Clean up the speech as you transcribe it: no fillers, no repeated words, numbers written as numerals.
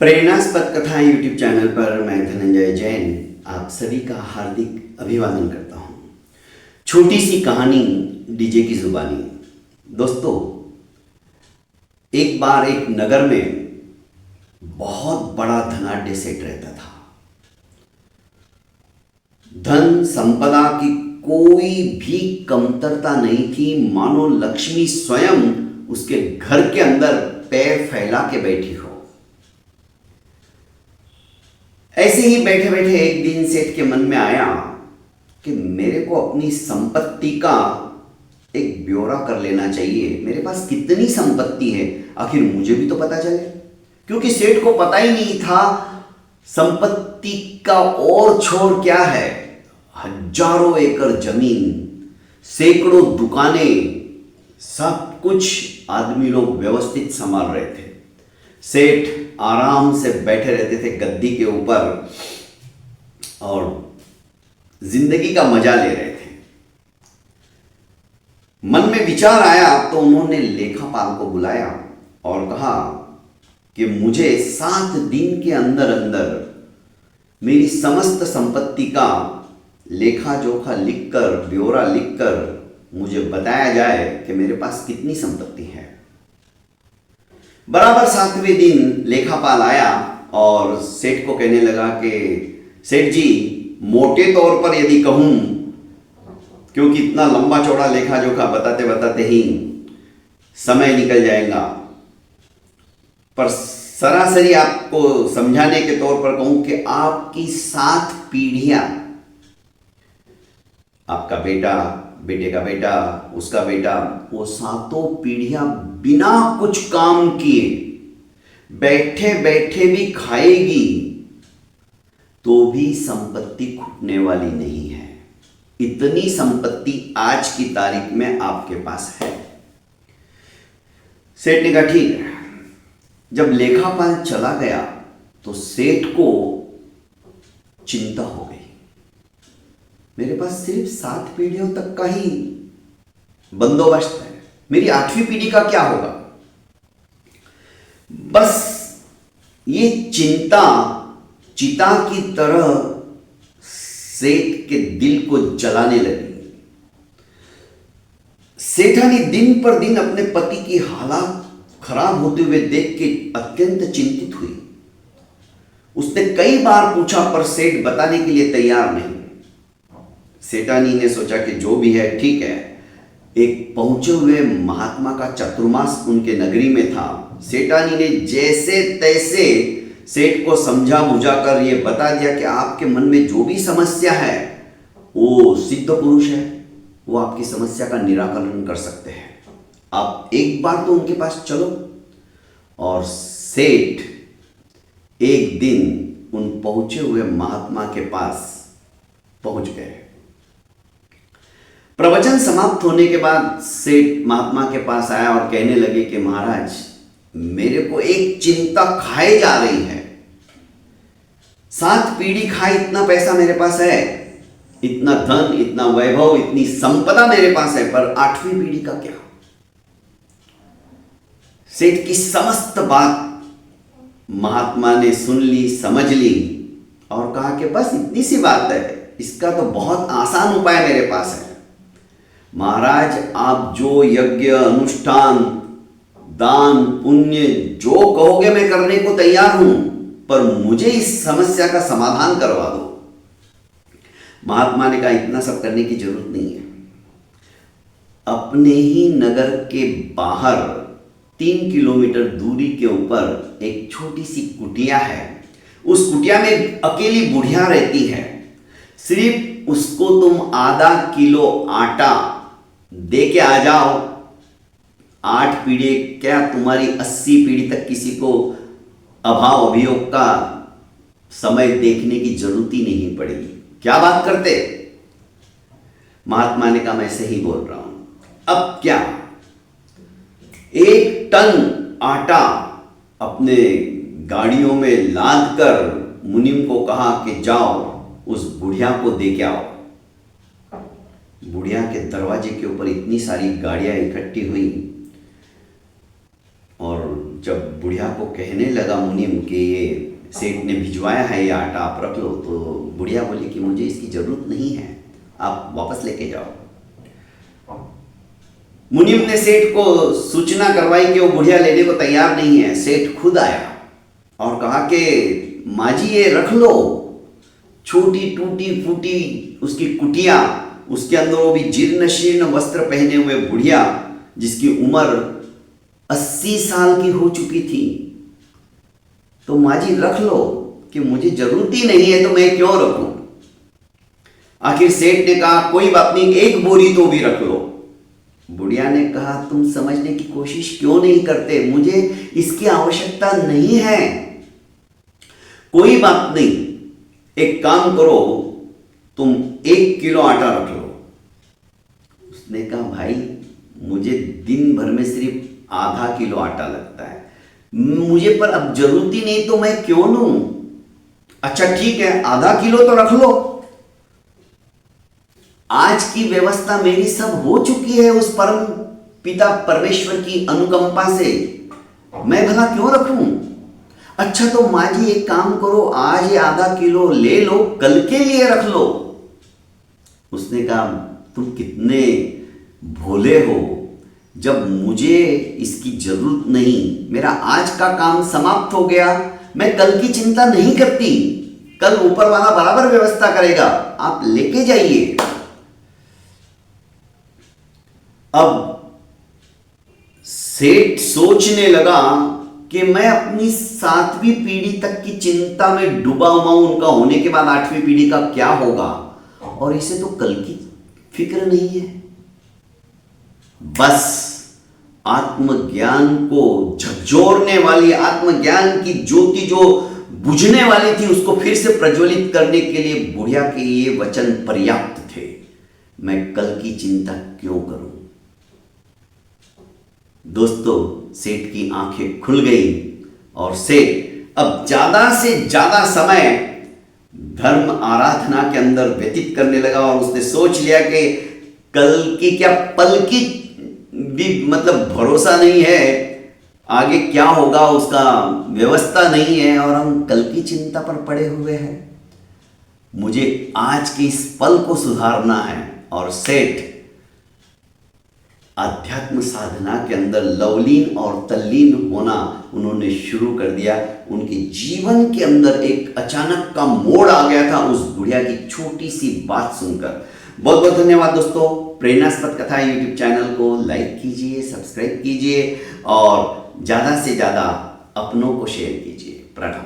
प्रेरणास्पद कथाएं YouTube channel पर मैं धनंजय जैन आप सभी का हार्दिक अभिवादन करता हूं। छोटी सी कहानी डीजे की जुबानी। दोस्तों, एक बार एक नगर में बहुत बड़ा धनाढ्य सेठ रहता था। धन संपदा की कोई भी कमतरता नहीं थी, मानो लक्ष्मी स्वयं उसके घर के अंदर पैर फैला के बैठी हो। ऐसे ही बैठे बैठे एक दिन सेठ के मन में आया कि मेरे को अपनी संपत्ति का एक ब्यौरा कर लेना चाहिए। मेरे पास कितनी संपत्ति है, आखिर मुझे भी तो पता चले। क्योंकि सेठ को पता ही नहीं था संपत्ति का और छोर क्या है। हजारों एकड़ जमीन, सैकड़ों दुकानें, सब कुछ आदमी लोग व्यवस्थित संभाल रहे थे। सेठ आराम से बैठे रहते थे गद्दी के ऊपर और जिंदगी का मजा ले रहे थे। मन में विचार आया तो उन्होंने लेखापाल को बुलाया और कहा कि मुझे 7 दिन के अंदर अंदर मेरी समस्त संपत्ति का लेखा जोखा लिखकर, ब्यौरा लिखकर मुझे बताया जाए कि मेरे पास कितनी संपत्ति है। बराबर 7वें दिन लेखापाल आया और सेठ को कहने लगा कि सेठ जी, मोटे तौर पर यदि कहूं, क्योंकि इतना लंबा चौड़ा लेखा जोखा बताते बताते ही समय निकल जाएगा, पर सरासरी आपको समझाने के तौर पर कहूं कि आपकी 7 पीढ़ियां, आपका बेटा, बेटे का बेटा, उसका बेटा, वो 7 पीढ़ियां बिना कुछ काम किए बैठे बैठे भी खाएगी तो भी संपत्ति घुटने वाली नहीं है। इतनी संपत्ति आज की तारीख में आपके पास है। सेठ ने कहा ठीक है। जब लेखापाल चला गया तो सेठ को चिंता हो गई। मेरे पास सिर्फ 7 पीढ़ियों तक का ही बंदोबस्त है, मेरी 8वीं पीढ़ी का क्या होगा। बस ये चिंता चिता की तरह सेठ के दिल को जलाने लगी। सेठानी दिन पर दिन अपने पति की हालात खराब होते हुए देख के अत्यंत चिंतित हुई। उसने कई बार पूछा पर सेठ बताने के लिए तैयार नहीं। सेठानी ने सोचा कि जो भी है ठीक है। एक पहुंचे हुए महात्मा का चतुर्मास उनके नगरी में था। सेठानी ने जैसे तैसे सेठ को समझा बुझा कर यह बता दिया कि आपके मन में जो भी समस्या है वो सिद्ध पुरुष है, वो आपकी समस्या का निराकरण कर सकते हैं। आप एक बार तो उनके पास चलो। और सेठ एक दिन उन पहुंचे हुए महात्मा के पास पहुंच गए। प्रवचन समाप्त होने के बाद सेठ महात्मा के पास आया और कहने लगे कि महाराज, मेरे को एक चिंता खाए जा रही है। 7 पीढ़ी खाए इतना पैसा मेरे पास है, इतना धन, इतना वैभव, इतनी संपदा मेरे पास है, पर 8वीं पीढ़ी का क्या। सेठ की समस्त बात महात्मा ने सुन ली, समझ ली और कहा कि बस इतनी सी बात है, इसका तो बहुत आसान उपाय मेरे पास है। महाराज, आप जो यज्ञ, अनुष्ठान, दान, पुण्य जो कहोगे मैं करने को तैयार हूं, पर मुझे इस समस्या का समाधान करवा दो। महात्मा ने कहा इतना सब करने की जरूरत नहीं है। अपने ही नगर के बाहर 3 किलोमीटर दूरी के ऊपर एक छोटी सी कुटिया है। उस कुटिया में अकेली बुढ़िया रहती है। सिर्फ उसको तुम आधा किलो आटा दे के आ जाओ। 8 पीढ़ी क्या, तुम्हारी 80 पीढ़ी तक किसी को अभाव अभियोग का समय देखने की जरूरत ही नहीं पड़ेगी। क्या बात करते। महात्मा ने कहा मैं सही बोल रहा हूं। अब क्या, 1 टन आटा अपने गाड़ियों में लाद कर मुनीम को कहा कि जाओ उस बुढ़िया को दे के आओ। बुढ़िया के दरवाजे के ऊपर इतनी सारी गाड़ियां इकट्ठी हुई और जब बुढ़िया को कहने लगा मुनीम कि ये सेठ ने भिजवाया है ये आटा आप रख लो, तो बुढ़िया बोली कि मुझे इसकी ज़रूरत नहीं है, आप वापस लेके जाओ। मुनीम ने सेठ को सूचना करवाई कि वो बुढ़िया लेने को तैयार नहीं है। सेठ खुद आया और कहा कि माँ जी ये रख लो। छोटी टूटी फूटी उसकी कुटिया, उसके अंदर वो भी जीर्ण शीर्ण वस्त्र पहने हुए बुढ़िया जिसकी उम्र 80 साल की हो चुकी थी। तो माँ जी रख लो कि मुझे जरूरत ही नहीं है तो मैं क्यों रखूं। आखिर सेठ ने कहा कोई बात नहीं, एक बोरी तो भी रख लो। बुढ़िया ने कहा तुम समझने की कोशिश क्यों नहीं करते, मुझे इसकी आवश्यकता नहीं है। कोई बात नहीं, एक काम करो, तुम 1 किलो आटा रख लो। उसने कहा भाई मुझे दिन भर में सिर्फ आधा किलो आटा लगता है, मुझे पर अब जरूरत ही नहीं तो मैं क्यों लूं। अच्छा ठीक है, आधा किलो तो रख लो। आज की व्यवस्था मेरी सब हो चुकी है उस परम पिता परमेश्वर की अनुकंपा से, मैं भला क्यों रखूं। अच्छा तो माँ जी एक काम करो, आज ये आधा किलो ले लो, कल के लिए रख लो। उसने कहा तुम कितने भोले हो, जब मुझे इसकी जरूरत नहीं, मेरा आज का काम समाप्त हो गया, मैं कल की चिंता नहीं करती, कल ऊपर वाला बराबर व्यवस्था करेगा, आप लेके जाइए। अब सेठ सोचने लगा कि मैं अपनी 7वीं पीढ़ी तक की चिंता में डूबा हुआ हूं, उनका होने के बाद 8वीं पीढ़ी का क्या होगा, और इसे तो कल की फिक्र नहीं है। बस आत्मज्ञान को झकझोरने वाली, आत्मज्ञान की ज्योति जो बुझने वाली थी उसको फिर से प्रज्वलित करने के लिए बुढ़िया के ये वचन पर्याप्त थे। मैं कल की चिंता क्यों करूं। दोस्तों सेठ की आंखें खुल गई और सेठ अब ज्यादा से ज्यादा समय धर्म आराधना के अंदर व्यतीत करने लगा, और उसने सोच लिया कि कल की क्या पल की भी मतलब भरोसा नहीं है, आगे क्या होगा उसका व्यवस्था नहीं है, और हम कल की चिंता पर पड़े हुए हैं। मुझे आज के इस पल को सुधारना है। और सेठ आध्यात्म साधना के अंदर लवलीन और तल्लीन होना उन्होंने शुरू कर दिया। उनके जीवन के अंदर एक अचानक का मोड़ आ गया था उस बुढ़िया की छोटी सी बात सुनकर। बहुत बहुत धन्यवाद दोस्तों। प्रेरणास्पद कथा यूट्यूब चैनल को लाइक कीजिए, सब्सक्राइब कीजिए और ज़्यादा से ज़्यादा अपनों को शेयर कीजिए। प्रणाम।